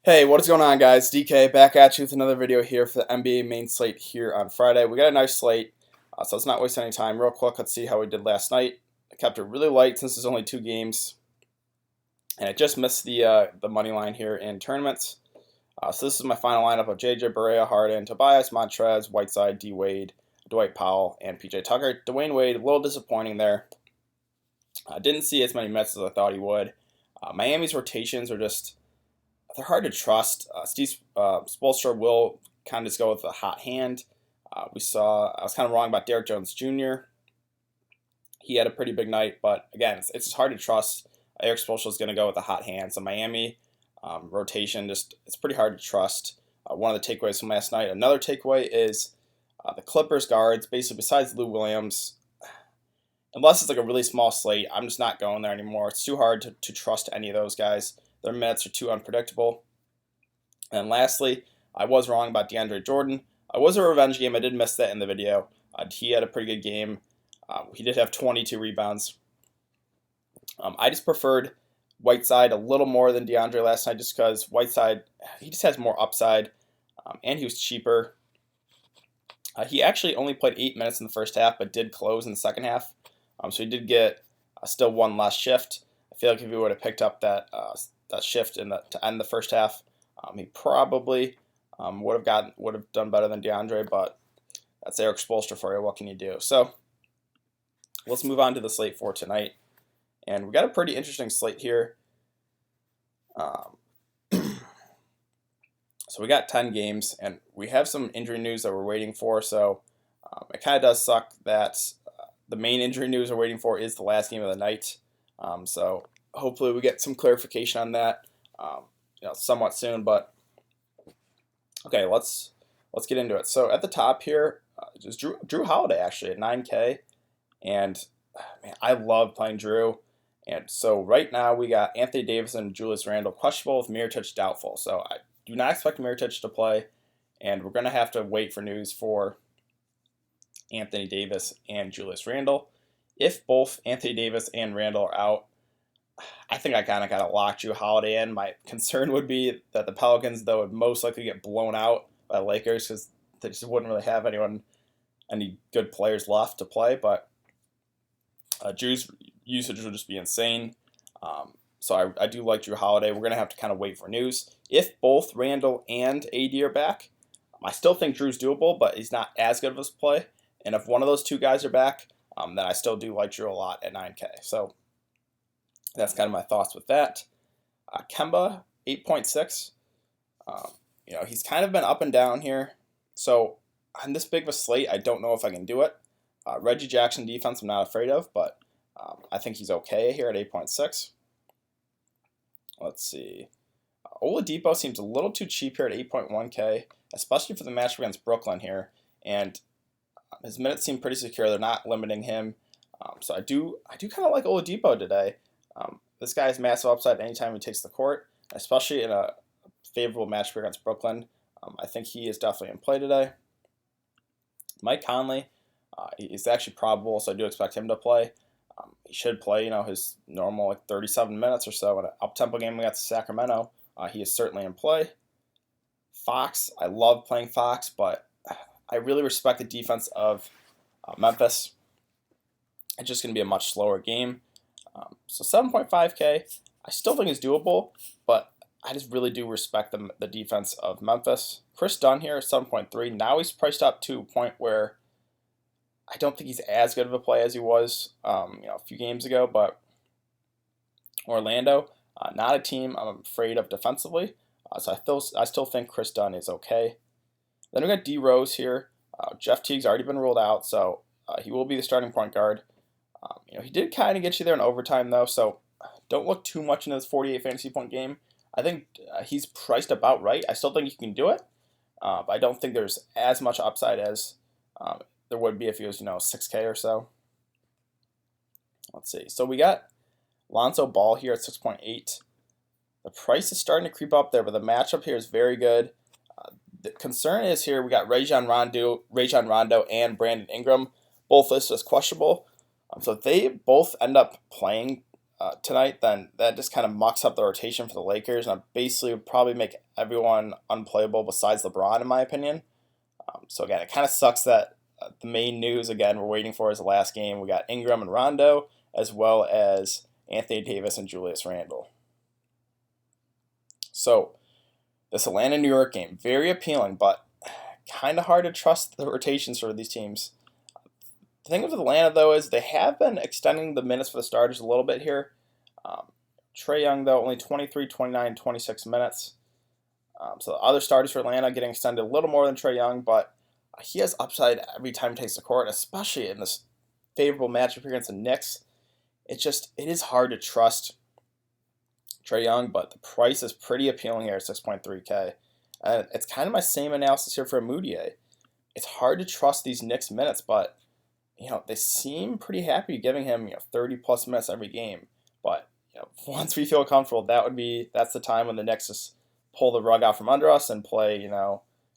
Hey, what is going on, guys? DK back at you with another video here for the NBA main slate here on Friday. We got a nice slate, so let's not waste any time. Real quick, let's see how we did last night. I kept it really light since there's only 2 games, and I just missed the money line here in tournaments. So this is my final lineup of JABARI, Harden, Tobias, Montrez, Whiteside, D Wade, Dwight Powell, and PJ Tucker. Dwayne Wade, a little disappointing there. I didn't see as many minutes as I thought he would. Miami's rotations are just... they're hard to trust. Steve Spoelstra will kind of just go with a hot hand. I was kind of wrong about Derrick Jones Jr. He had a pretty big night, but again, it's just hard to trust. Eric Spoelstra is going to go with a hot hand. So Miami rotation, it's pretty hard to trust. One of the takeaways from last night. Another takeaway is the Clippers guards. Basically, besides Lou Williams, unless it's like a really small slate, I'm just not going there anymore. It's too hard to trust any of those guys. Their minutes are too unpredictable. And lastly, I was wrong about DeAndre Jordan. It was a revenge game. I did miss that in the video. He had a pretty good game. He did have 22 rebounds. I just preferred Whiteside a little more than DeAndre last night just because Whiteside, he just has more upside, and he was cheaper. He actually only played 8 minutes in the first half, but did close in the second half. So he did get still one last shift. I feel like if he would have picked up that shift to end the first half, he probably would have done better than DeAndre, but that's Eric Spoelstra for you. What can you do? So let's move on to the slate for tonight, and we got a pretty interesting slate here. So we got 10 games, and we have some injury news that we're waiting for. So it kind of does suck that the main injury news we're waiting for is the last game of the night. So hopefully we get some clarification on that, somewhat soon. But okay, let's get into it. So at the top here, just Jrue Holiday actually at 9K, and man, I love playing Jrue. And so right now we got Anthony Davis and Julius Randle questionable with Mirotic doubtful. So I do not expect Mirotic to play, and we're gonna have to wait for news for Anthony Davis and Julius Randle. If both Anthony Davis and Randle are out, I think I kind of got to lock Jrue Holiday in. My concern would be that the Pelicans, though, would most likely get blown out by the Lakers because they just wouldn't really have any good players left to play. But Jrue's usage would just be insane. So I do like Jrue Holiday. We're going to have to kind of wait for news. If both Randle and AD are back, I still think Jrue's doable, but he's not as good of a play. And if one of those two guys are back, then I still do like Jrue a lot at 9K. So that's kind of my thoughts with that. KEMBA, 8.6. He's kind of been up and down here. So on this big of a slate, I don't know if I can do it. Reggie Jackson defense I'm not afraid of, but I think he's okay here at 8.6. Let's see. OLADIPO seems a little too cheap here at 8.1K, especially for the matchup against Brooklyn here. And his minutes seem pretty secure. They're not limiting him. So I do kind of like OLADIPO today. This guy has massive upside anytime he takes the court, especially in a favorable matchup against Brooklyn. I think he is definitely in play today. Mike Conley, he's actually probable, so I do expect him to play. He should play, his normal 37 minutes or so in an up-tempo game against Sacramento. He is certainly in play. Fox, I love playing Fox, but I really respect the defense of Memphis. It's just going to be a much slower game. So 7.5K, I still think is doable, but I just really do respect the defense of Memphis. Kris Dunn here at 7.3. Now he's priced up to a point where I don't think he's as good of a play as he was, a few games ago. But Orlando, not a team I'm afraid of defensively. So I still think Kris Dunn is okay. Then we got D Rose here. Jeff Teague's already been ruled out, so he will be the starting point guard. He did kind of get you there in overtime, though, so don't look too much into this 48 fantasy point game. I think he's priced about right. I still think you can do it, but I don't think there's as much upside as there would be if he was, 6K or so. Let's see. So we got Lonzo Ball here at 6.8. The price is starting to creep up there, but the matchup here is very good. The concern is here we got Rajon Rondo and Brandon Ingram, both listed as questionable. So if they both end up playing tonight, then that just kind of mucks up the rotation for the Lakers, and basically would probably make everyone unplayable besides LeBron, in my opinion. So again, it kind of sucks that the main news, again, we're waiting for is the last game. We got Ingram and Rondo, as well as Anthony Davis and Julius Randle. So this Atlanta-New York game, very appealing, but kind of hard to trust the rotations for these teams. The thing with Atlanta, though, is they have been extending the minutes for the starters a little bit here. Trae Young, though, only 23, 29, 26 minutes. So the other starters for Atlanta getting extended a little more than Trae Young, but he has upside every time he takes the court, especially in this favorable matchup against the Knicks. It is hard to trust Trae Young, but the price is pretty appealing here at 6.3K. And it's kind of my same analysis here for Moutier. It's hard to trust these Knicks minutes, but they seem pretty happy giving him 30+ minutes every game. But once we feel comfortable, that's the time when the Knicks just pull the rug out from under us and play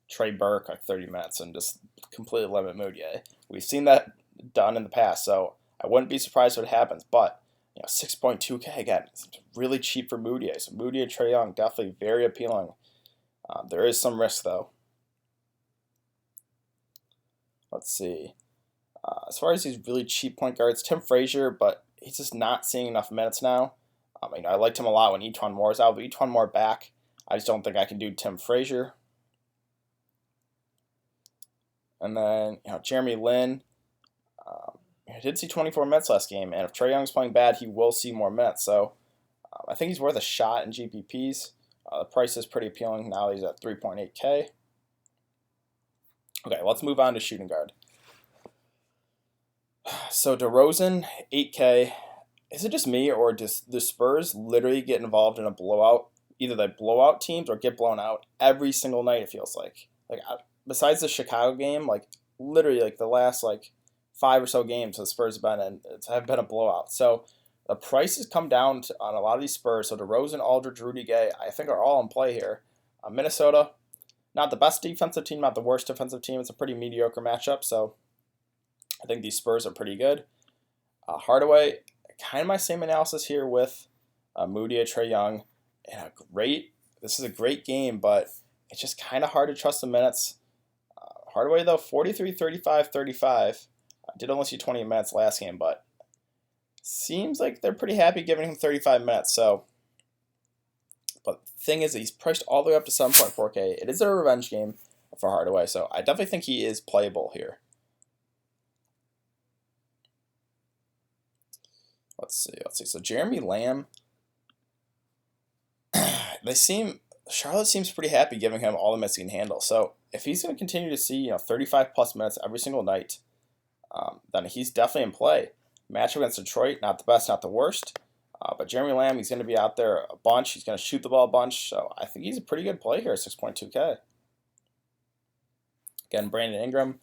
Trey Burke like 30 minutes and just completely limit Moutier. We've seen that done in the past, so I wouldn't be surprised if it happens. But 6.2K again, it's really cheap for Moutier. So Moutier, Trae Young, definitely very appealing. There is some risk though. Let's see. As far as these really cheap point guards, Tim Frazier, but he's just not seeing enough minutes now. I liked him a lot when E'Twaun Moore is out, but E'Twaun Moore back, I just don't think I can do Tim Frazier. And then Jeremy Lin, I did see 24 minutes last game, and if Trae Young's playing bad, he will see more minutes. So I think he's worth a shot in GPPs. The price is pretty appealing. Now he's at 3.8K. Okay, let's move on to shooting guard. So DeRozan, 8K. Is it just me, or does the Spurs literally get involved in a blowout? Either they blow out teams or get blown out every single night, it feels like. Besides the Chicago game, literally the last 5 or so games the Spurs have been a blowout. So the price has come down on a lot of these Spurs. So DeRozan, Aldridge, Rudy Gay, I think are all in play here. Minnesota, not the best defensive team, not the worst defensive team. It's a pretty mediocre matchup. So I think these Spurs are pretty good. Hardaway, kind of my same analysis here with Moutier, Trae Young. And this is a great game, but it's just kind of hard to trust the minutes. Hardaway, though, 43, 35, 35. I did only see 20 minutes last game, but seems like they're pretty happy giving him 35 minutes. So, but the thing is, he's priced all the way up to 7.4K. It is a revenge game for Hardaway, so I definitely think he is playable here. Let's see. So Jeremy Lamb, Charlotte seems pretty happy giving him all the minutes he can handle. So if he's going to continue to see 35+ minutes every single night, then he's definitely in play. Matchup against Detroit, not the best, not the worst. But Jeremy Lamb, he's going to be out there a bunch. He's going to shoot the ball a bunch. So I think he's a pretty good play here at 6.2K. Again, Brandon Ingram.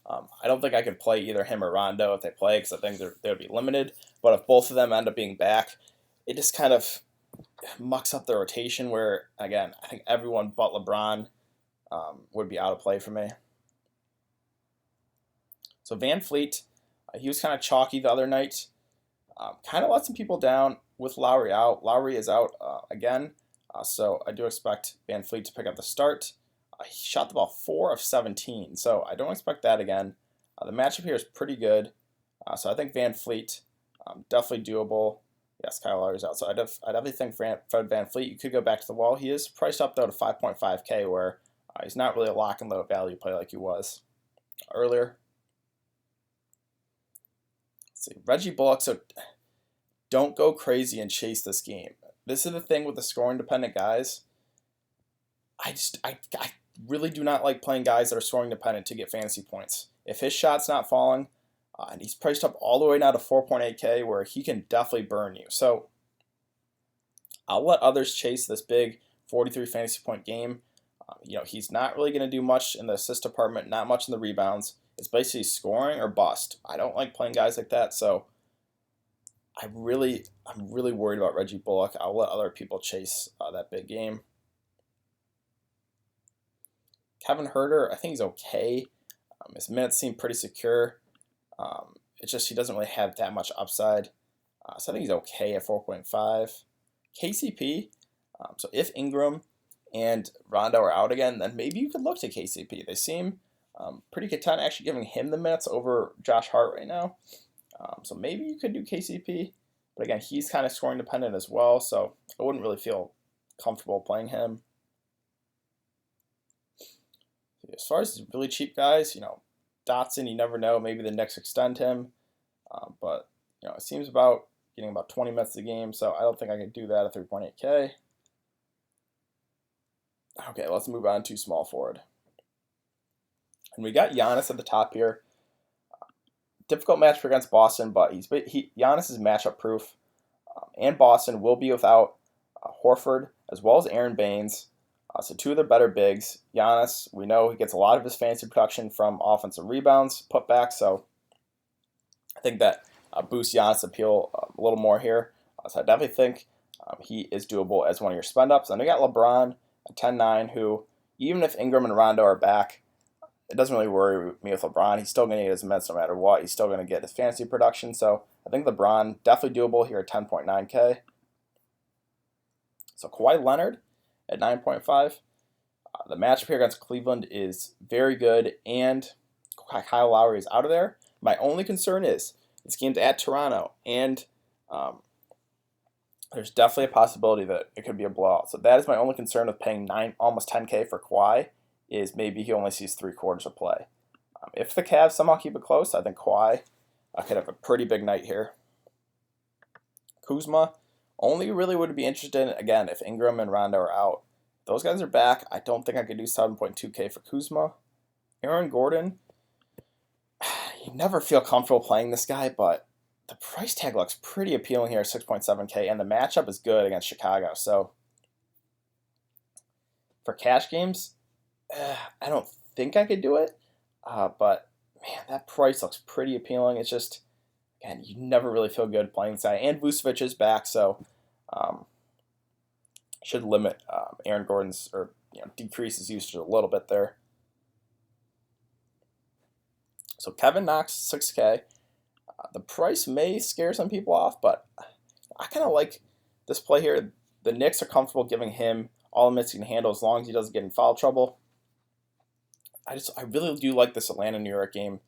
I don't think I could play either him or Rondo if they play, because I think they would be limited. But if both of them end up being back, it just kind of mucks up the rotation where, again, I think everyone but LeBron would be out of play for me. So VanVLEET, he was kind of chalky the other night. Kind of let some people down with Lowry out. Lowry is out again, so I do expect VanVLEET to pick up the start. He shot the ball 4 of 17, so I don't expect that again. The matchup here is pretty good, so I think VanVLEET, definitely doable. Yes, Kyle Lowry's out, so I definitely think Fred VanVLEET, you could go back to the wall. He is priced up, though, to 5.5K, where he's not really a lock and load value play like he was earlier. Let's see, Reggie Bullock, so don't go crazy and chase this game. This is the thing with the scoring-dependent guys. I really do not like playing guys that are scoring dependent to get fantasy points. If his shot's not falling, and he's priced up all the way now to 4.8K, where he can definitely burn you. So I'll let others chase this big 43 fantasy point game. He's not really going to do much in the assist department, not much in the rebounds. It's basically scoring or bust. I don't like playing guys like that, so I'm really worried about Reggie Bullock. I'll let other people chase that big game. Kevin Huerter, I think he's okay. His minutes seem pretty secure. It's just he doesn't really have that much upside. So I think he's okay at 4.5. KCP, so if Ingram and Rondo are out again, then maybe you could look to KCP. They seem pretty content actually giving him the minutes over Josh Hart right now. So maybe you could do KCP. But again, he's kind of scoring dependent as well, so I wouldn't really feel comfortable playing him. As far as really cheap guys, Dotson, you never know. Maybe the Knicks extend him. But, it seems about getting about 20 minutes a game, so I don't think I can do that at 3.8K. Okay, let's move on to small forward. And we got Giannis at the top here. Difficult matchup against Boston, but Giannis is matchup proof. And Boston will be without Horford as well as Aaron Baines. So two of their better bigs. Giannis, we know he gets a lot of his fantasy production from offensive rebounds, putbacks, so I think that boosts Giannis' appeal a little more here. So I definitely think he is doable as one of your spend ups. And we got LeBron at 10-9, who, even if Ingram and Rondo are back, it doesn't really worry me with LeBron. He's still going to get his minutes no matter what. He's still going to get his fantasy production. So I think LeBron definitely doable here at 10.9K. So Kawhi Leonard at 9.5. The matchup here against Cleveland is very good, and Kyle Lowry is out of there. My only concern is this game's at Toronto, and there's definitely a possibility that it could be a blowout. So that is my only concern with paying almost 10K for Kawhi, is maybe he only sees 3/4 of play. If the Cavs somehow keep it close, I think Kawhi could have a pretty big night here. Kuzma, only really would be interested in, again, if Ingram and Rondo are out. If those guys are back, I don't think I could do 7.2K for Kuzma. Aaron Gordon, you never feel comfortable playing this guy, but the price tag looks pretty appealing here at 6.7K, and the matchup is good against Chicago. So for cash games, I don't think I could do it, but man, that price looks pretty appealing. It's just, again, you never really feel good playing this guy. And Vucevic is back, so should limit Aaron Gordon's, or decrease his usage a little bit there. So Kevin Knox, 6K. The price may scare some people off, but I kind of like this play here. The Knicks are comfortable giving him all the minutes he can handle as long as he doesn't get in foul trouble. I really do like this Atlanta-New York game.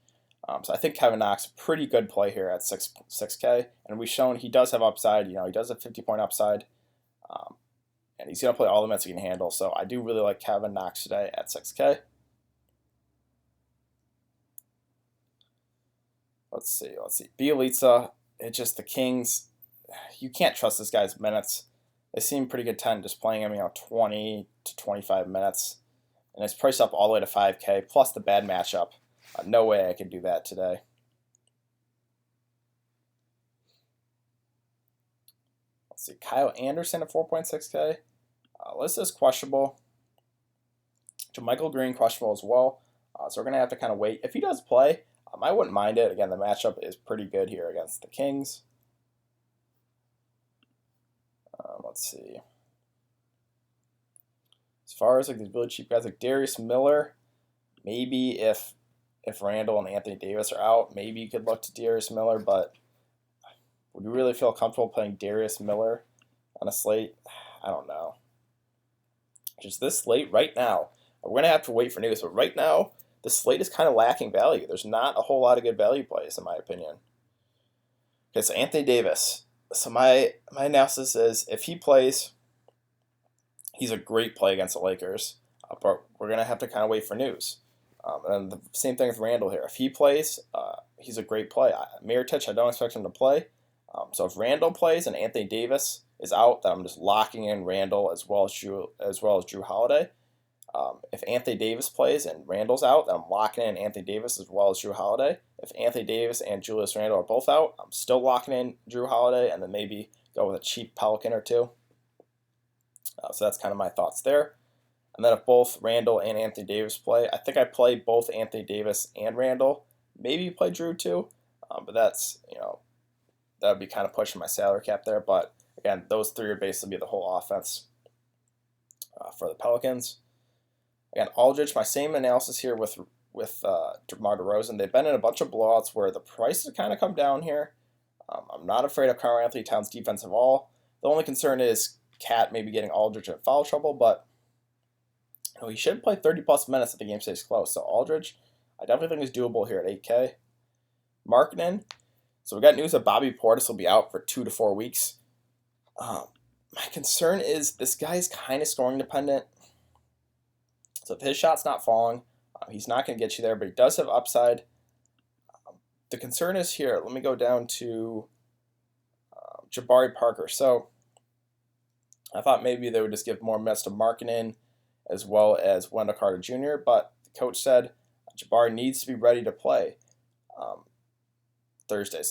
So I think Kevin Knox, pretty good play here at 6K. And we've shown he does have upside. He does have 50-point upside. And he's going to play all the minutes he can handle. So I do really like Kevin Knox today at 6K. Let's see. Bielitsa, it's just the Kings. You can't trust this guy's minutes. They seem pretty content just playing him, 20 to 25 minutes. And it's priced up all the way to 5K, plus the bad matchup. No way I could do that today. Let's see. Kyle Anderson at 4.6K. This is questionable. Michael Green, questionable as well. So we're going to have to kind of wait. If he does play, I wouldn't mind it. Again, the matchup is pretty good here against the Kings. Let's see. As far as these really cheap guys like Darius Miller, maybe if Randall and Anthony Davis are out, maybe you could look to Darius Miller, but would you really feel comfortable playing Darius Miller on a slate? I don't know. Just this slate right now, we're going to have to wait for news, but right now, the slate is kind of lacking value. There's not a whole lot of good value plays, in my opinion. Okay, so Anthony Davis. So my analysis is, if he plays, he's a great play against the Lakers, but we're going to have to kind of wait for news. And the same thing with Randall here. If he plays, he's a great play. Mirotic, I don't expect him to play. So if Randall plays and Anthony Davis is out, then I'm just locking in Randall as well as Jrue Holiday. If Anthony Davis plays and Randall's out, then I'm locking in Anthony Davis as well as Jrue Holiday. If Anthony Davis and Julius Randle are both out, I'm still locking in Jrue Holiday, and then maybe go with a cheap Pelican or two. So that's kind of my thoughts there. And then if both Randall and Anthony Davis play, I think I play both Anthony Davis and Randall. Maybe play Jrue too, but that's, that would be kind of pushing my salary cap there. But again, those three would basically be the whole offense for the Pelicans. Again, Aldridge, my same analysis here with DeMar DeRozan. They've been in a bunch of blowouts where the prices kind of come down here. I'm not afraid of Karl-Anthony Towns' defense at all. The only concern is Cat maybe getting Aldridge in foul trouble, but he should play 30-plus minutes if the game stays close. So Aldridge, I definitely think is doable here at 8K. Markkanen. So we got news that Bobby Portis will be out for 2 to 4 weeks. My concern is this guy's kind of scoring dependent. So if his shot's not falling, he's not going to get you there, but he does have upside. The concern is here. Let me go down to Jabari Parker. So I thought maybe they would just give more minutes to Markkanen as well as Wendell Carter Jr., but the coach said Jabari needs to be ready to play Thursday,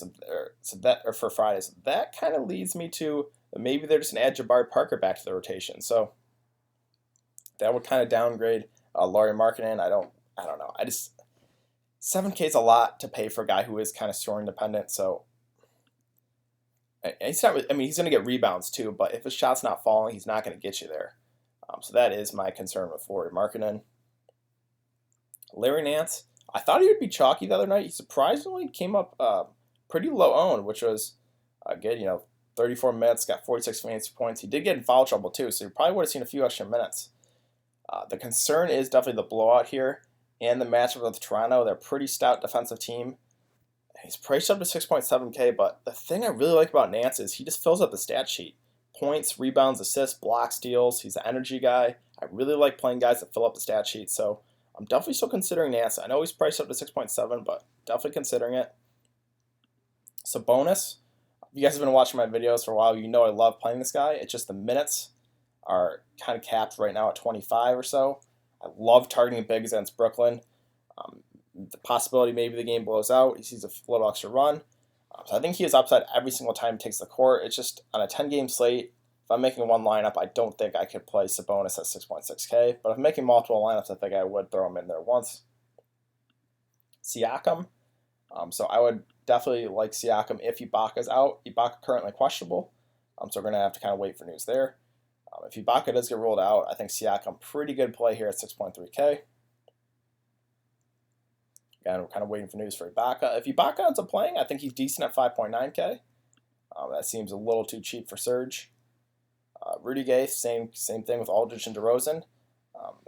for Friday. So that kind of leads me to maybe they're just going to add Jabari Parker back to the rotation. So that would kind of downgrade Lauri Markkanen. I don't know. 7K is a lot to pay for a guy who is kind of scoring dependent. So he's not. I mean, he's going to get rebounds too, but if his shot's not falling, he's not going to get you there. So that is my concern with Lauri Markkanen. Larry Nance, I thought he would be chalky the other night. He surprisingly came up pretty low owned, which was good. 34 minutes, got 46 fantasy points. He did get in foul trouble too, so you probably would have seen a few extra minutes. The concern is definitely the blowout here and the matchup with Toronto. They're a pretty stout defensive team. He's priced up to 6.7K, but the thing I really like about Nance is he just fills up the stat sheet. Points, rebounds, assists, blocks, steals. He's an energy guy. I really like playing guys that fill up the stat sheet, so I'm definitely still considering Nance. I know he's priced up to 6.7, but definitely considering it. Sabonis, if you guys have been watching my videos for a while, you know I love playing this guy. It's just the minutes are kind of capped right now at 25 or so. I love targeting bigs against Brooklyn. The possibility maybe the game blows out, he sees a little extra run. So I think he has upside every single time he takes the court. It's just on a 10-game slate, if I'm making one lineup, I don't think I could play Sabonis at 6.6K. But if I'm making multiple lineups, I think I would throw him in there once. Siakam. So I would definitely like Siakam if Ibaka's out. Ibaka currently questionable, so we're going to have to kind of wait for news there. If Ibaka does get ruled out, I think Siakam pretty good play here at 6.3K. Again, we're kind of waiting for news for Ibaka. If Ibaka ends up playing, I think he's decent at 5.9K. That seems a little too cheap for Surge. Rudy Gay, same thing with Aldridge and DeRozan.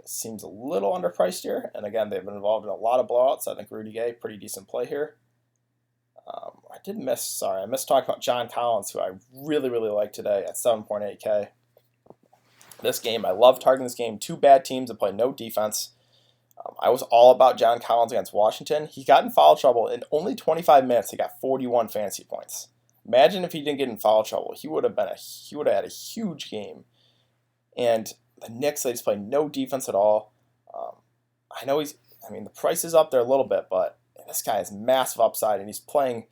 It seems a little underpriced here. And again, they've been involved in a lot of blowouts. So I think Rudy Gay, pretty decent play here. I missed talking about John Collins, who I really, really like today at 7.8K. This game, I love targeting this game. Two bad teams that play no defense. I was all about John Collins against Washington. He got in foul trouble. In only 25 minutes, he got 41 fantasy points. Imagine if he didn't get in foul trouble. He would have had a huge game. And the Knicks, they just play no defense at all. I know the price is up there a little bit, but this guy has massive upside, and he's playing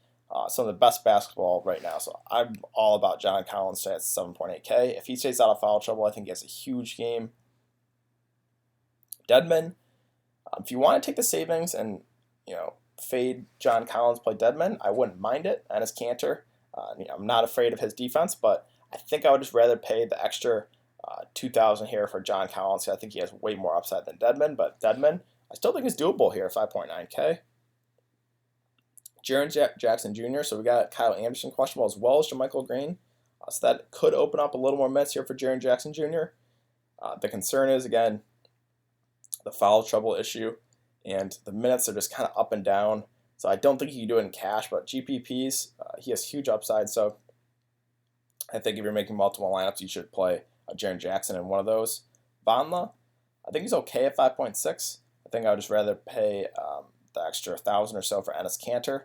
some of the best basketball right now. So I'm all about John Collins today at 7.8K. If he stays out of foul trouble, I think he has a huge game. DEDMON. If you want to take the savings and fade John Collins, play DEDMON, I wouldn't mind it. And his Cantor, I'm not afraid of his defense, but I think I would just rather pay the extra $2,000 here for John Collins. I think he has way more upside than DEDMON, but DEDMON, I still think is doable here at 5.9K. Jaren Jackson Jr. So we got Kyle Anderson questionable as well as JaMychal Green. So that could open up a little more minutes here for Jaren Jackson Jr. The concern is, again, the foul trouble issue, and the minutes are just kind of up and down. So I don't think you can do it in cash, but GPPs, he has huge upside. So I think if you're making multiple lineups, you should play Jaren Jackson in one of those. VONLEH, I think he's okay at 5.6. I think I would just rather pay the extra $1,000 or so for Enes Kanter,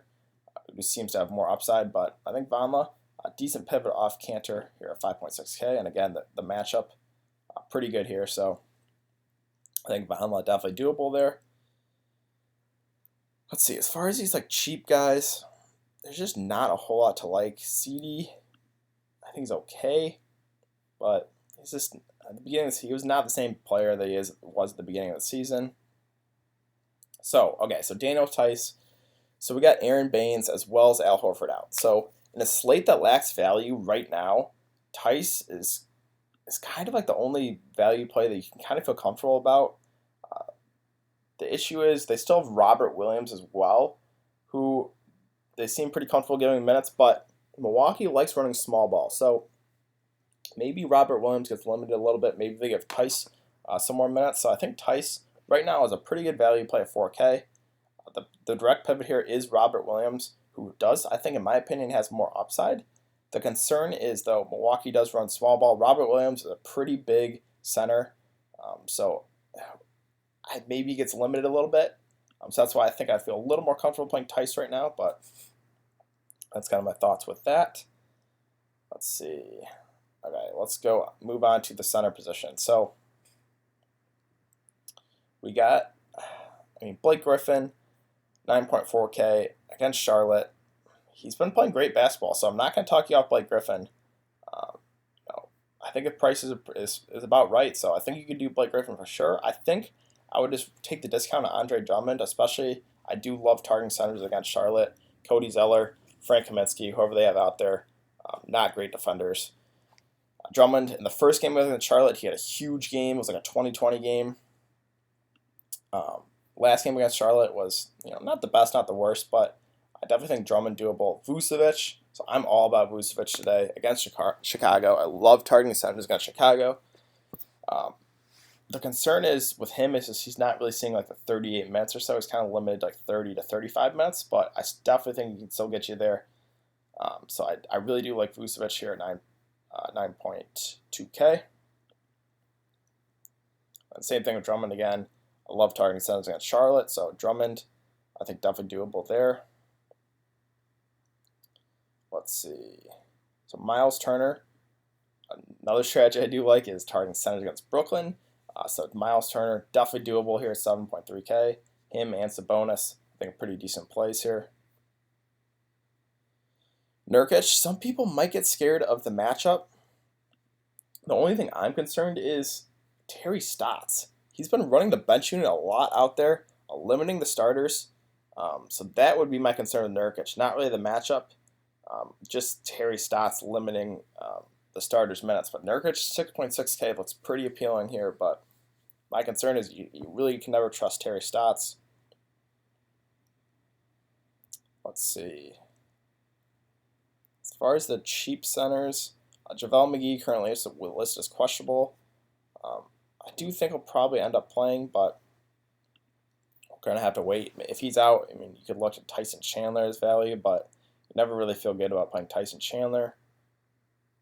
who seems to have more upside. But I think VONLEH, a decent pivot off Kanter here at 5.6K. And again, the matchup, pretty good here. So I think VONLEH definitely doable there. Let's see, as far as these cheap guys, there's just not a whole lot to like. CD, I think he's okay, but he's just at the beginning he was not the same player that he was at the beginning of the season. So Daniel Tice. So we got Aaron Baines as well as Al Horford out. So in a slate that lacks value right now, Tice is kind of like the only value play that you can kind of feel comfortable about. The issue is they still have Robert Williams as well, who they seem pretty comfortable giving minutes, but Milwaukee likes running small ball, so maybe Robert Williams gets limited a little bit. Maybe they give Tice some more minutes. So I think Tice right now is a pretty good value play at 4K. The direct pivot here is Robert Williams, who does, I think, in my opinion, has more upside. The concern is, though, Milwaukee does run small ball. Robert Williams is a pretty big center, so maybe he gets limited a little bit. So that's why I think I feel a little more comfortable playing Tice right now, but that's kind of my thoughts with that. Let's see. Okay, let's move on to the center position. So we got, Blake Griffin, 9.4K against Charlotte. He's been playing great basketball, so I'm not going to talk you off Blake Griffin. I think the price is about right, so I think you could do Blake Griffin for sure. I think I would just take the discount on Andre Drummond, especially I do love targeting centers against Charlotte. Cody Zeller, Frank Kaminsky, whoever they have out there, not great defenders. Drummond, in the first game against Charlotte, he had a huge game. It was like a 20-20 game. Last game against Charlotte was, not the best, not the worst, but I definitely think Drummond doable. Vucevic, so I'm all about Vucevic today against Chicago. I love targeting centers against Chicago. The concern is with him is just he's not really seeing like the 38 minutes or so. He's kind of limited to like 30 to 35 minutes, but I definitely think he can still get you there. So I really do like Vucevic here at 9.2K. And same thing with Drummond again. I love targeting centers against Charlotte, so Drummond, I think definitely doable there. Let's see. So Miles Turner, another strategy I do like is targeting centers against Brooklyn. So Miles Turner, definitely doable here at 7.3K. Him and Sabonis, I think pretty decent plays here. Nurkic, some people might get scared of the matchup. The only thing I'm concerned is Terry Stotts. He's been running the bench unit a lot out there, limiting the starters. So that would be my concern with Nurkic. Not really the matchup, just Terry Stotts limiting the starters' minutes. But Nurkic, 6.6K looks pretty appealing here, but my concern is you really can never trust Terry Stotts. Let's see. As far as the cheap centers, JaVale McGee currently is listed as questionable. I do think he'll probably end up playing, but we're going to have to wait. If he's out, you could look at Tyson Chandler's value, but you never really feel good about playing Tyson Chandler.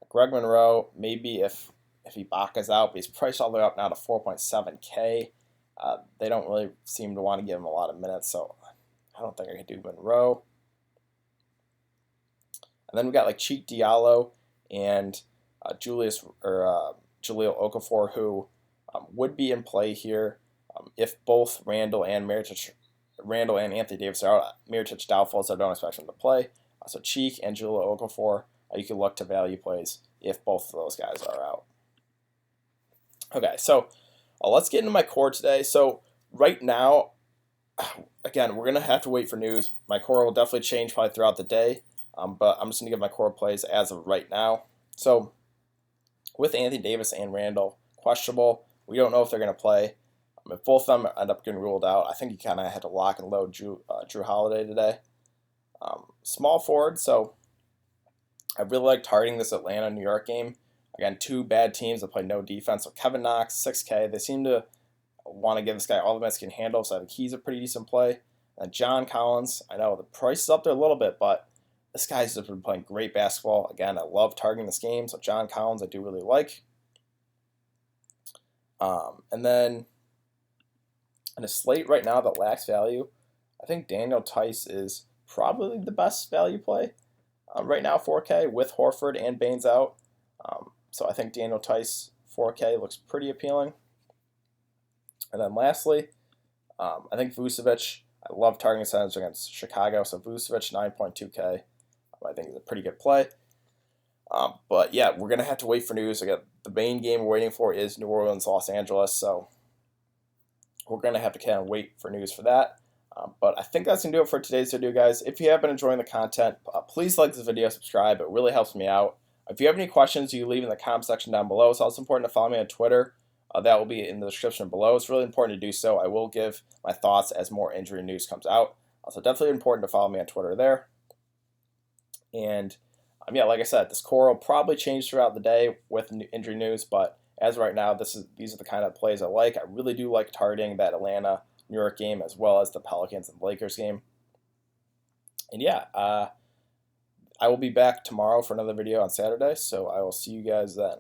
Greg Monroe, maybe if Ibaka's out, but he's priced all the way up now to 4.7K. They don't really seem to want to give him a lot of minutes, so I don't think I could do Monroe. And then we got like Cheek Diallo and Jahlil Okafor, who would be in play here if both Randall and Anthony Davis are out. Mirotic doubtful, so I don't expect him to play. So Cheek and Jahlil Okafor, you can look to value plays if both of those guys are out. Okay, so let's get into my core today. So right now, again, we're going to have to wait for news. My core will definitely change probably throughout the day, but I'm just going to give my core plays as of right now. So with Anthony Davis and Randall, questionable. We don't know if they're going to play. If both of them end up getting ruled out, I think you kind of had to lock and load Jrue Holiday today. Small forward, so I really like targeting this Atlanta-New York game. Again, two bad teams that play no defense. So Kevin Knox, 6K. They seem to want to give this guy all the minutes he can handle, so I think he's a pretty decent play. And John Collins, I know the price is up there a little bit, but this guy's just been playing great basketball. Again, I love targeting this game, so John Collins I do really like. And then in a slate right now that lacks value, I think Daniel Tice is probably the best value play right now, 4K, with Horford and Baines out. So I think Daniel Tice, 4K, looks pretty appealing. And then lastly, I think Vucevic, I love targeting centers against Chicago, so Vucevic, 9.2K, I think is a pretty good play. But yeah, we're going to have to wait for news. Again, the main game we're waiting for is New Orleans, Los Angeles, so we're going to have to kind of wait for news for that. But I think that's going to do it for today's video, guys. If you have been enjoying the content, please like this video, subscribe. It really helps me out. If you have any questions, you leave in the comment section down below. It's also important to follow me on Twitter. That will be in the description below. It's really important to do so. I will give my thoughts as more injury news comes out. So definitely important to follow me on Twitter there. And Yeah, like I said, this core will probably change throughout the day with injury news, but as of right now, these are the kind of plays I like. I really do like targeting that Atlanta New York game as well as the Pelicans and Lakers game. And yeah, I will be back tomorrow for another video on Saturday, so I will see you guys then.